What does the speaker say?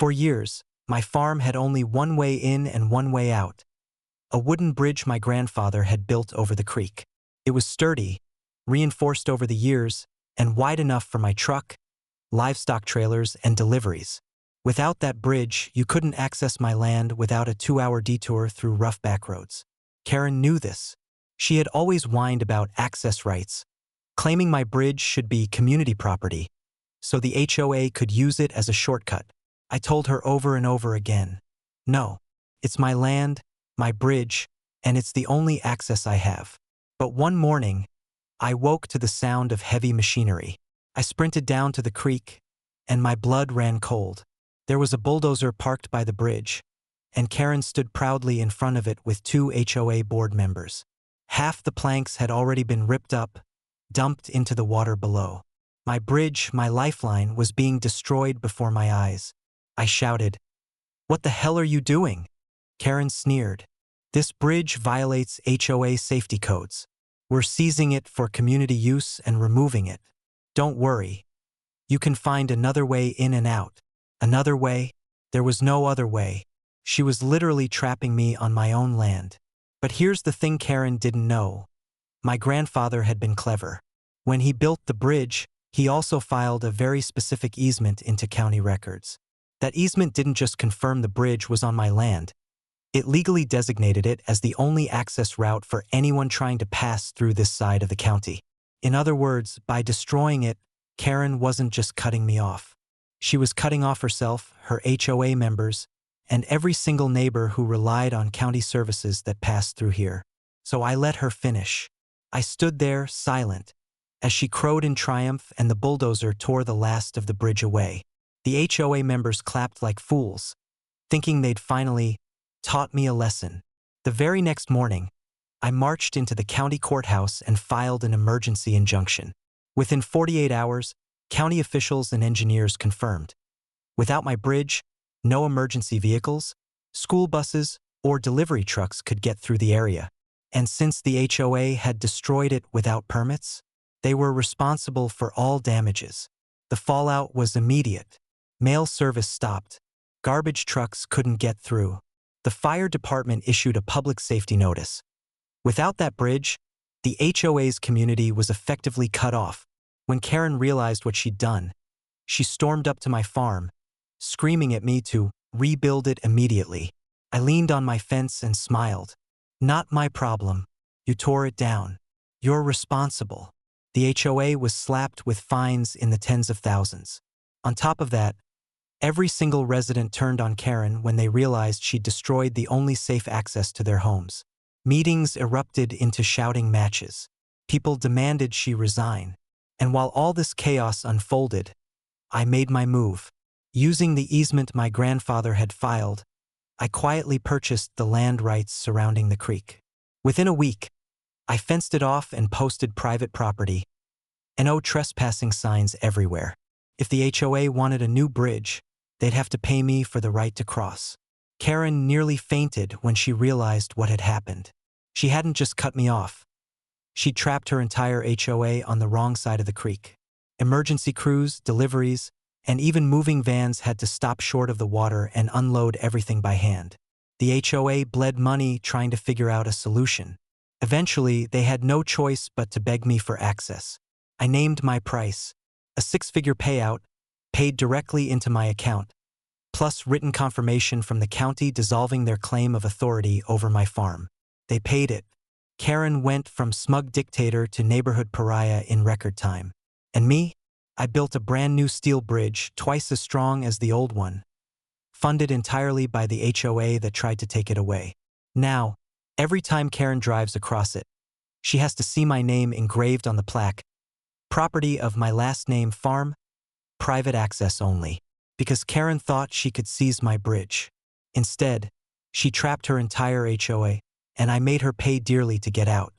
For years, my farm had only one way in and one way out. A wooden bridge my grandfather had built over the creek. It was sturdy, reinforced over the years, and wide enough for my truck, livestock trailers, and deliveries. Without that bridge, you couldn't access my land without a 2-hour detour through rough back roads. Karen knew this. She had always whined about access rights, claiming my bridge should be community property, so the HOA could use it as a shortcut. I told her over and over again, no, it's my land, my bridge, and it's the only access I have. But one morning, I woke to the sound of heavy machinery. I sprinted down to the creek, and my blood ran cold. There was a bulldozer parked by the bridge, and Karen stood proudly in front of it with 2 HOA board members. Half the planks had already been ripped up, dumped into the water below. My bridge, my lifeline, was being destroyed before my eyes. I shouted, "What the hell are you doing?" Karen sneered. "This bridge violates HOA safety codes. We're seizing it for community use and removing it. Don't worry. You can find another way in and out." Another way? There was no other way. She was literally trapping me on my own land. But here's the thing Karen didn't know. My grandfather had been clever. When he built the bridge, he also filed a very specific easement into county records. That easement didn't just confirm the bridge was on my land. It legally designated it as the only access route for anyone trying to pass through this side of the county. In other words, by destroying it, Karen wasn't just cutting me off. She was cutting off herself, her HOA members, and every single neighbor who relied on county services that passed through here. So I let her finish. I stood there, silent, as she crowed in triumph and the bulldozer tore the last of the bridge away. The HOA members clapped like fools, thinking they'd finally taught me a lesson. The very next morning, I marched into the county courthouse and filed an emergency injunction. Within 48 hours, county officials and engineers confirmed. Without my bridge, no emergency vehicles, school buses, or delivery trucks could get through the area. And since the HOA had destroyed it without permits, they were responsible for all damages. The fallout was immediate. Mail service stopped. Garbage trucks couldn't get through. The fire department issued a public safety notice. Without that bridge, the HOA's community was effectively cut off. When Karen realized what she'd done, she stormed up to my farm, screaming at me to rebuild it immediately. I leaned on my fence and smiled. "Not my problem. You tore it down. You're responsible." The HOA was slapped with fines in the tens of thousands. On top of that, every single resident turned on Karen when they realized she'd destroyed the only safe access to their homes. Meetings erupted into shouting matches. People demanded she resign. And while all this chaos unfolded, I made my move. Using the easement my grandfather had filed, I quietly purchased the land rights surrounding the creek. Within a week, I fenced it off and posted private property, and no trespassing signs everywhere. If the HOA wanted a new bridge, they'd have to pay me for the right to cross. Karen nearly fainted when she realized what had happened. She hadn't just cut me off. She trapped her entire HOA on the wrong side of the creek. Emergency crews, deliveries, and even moving vans had to stop short of the water and unload everything by hand. The HOA bled money trying to figure out a solution. Eventually, they had no choice but to beg me for access. I named my price, a 6-figure payout, paid directly into my account, plus written confirmation from the county dissolving their claim of authority over my farm. They paid it. Karen went from smug dictator to neighborhood pariah in record time. And me? I built a brand new steel bridge, twice as strong as the old one, funded entirely by the HOA that tried to take it away. Now, every time Karen drives across it, she has to see my name engraved on the plaque. Property of my last name farm, private access only. Because Karen thought she could seize my bridge. Instead, she trapped her entire HOA, and I made her pay dearly to get out.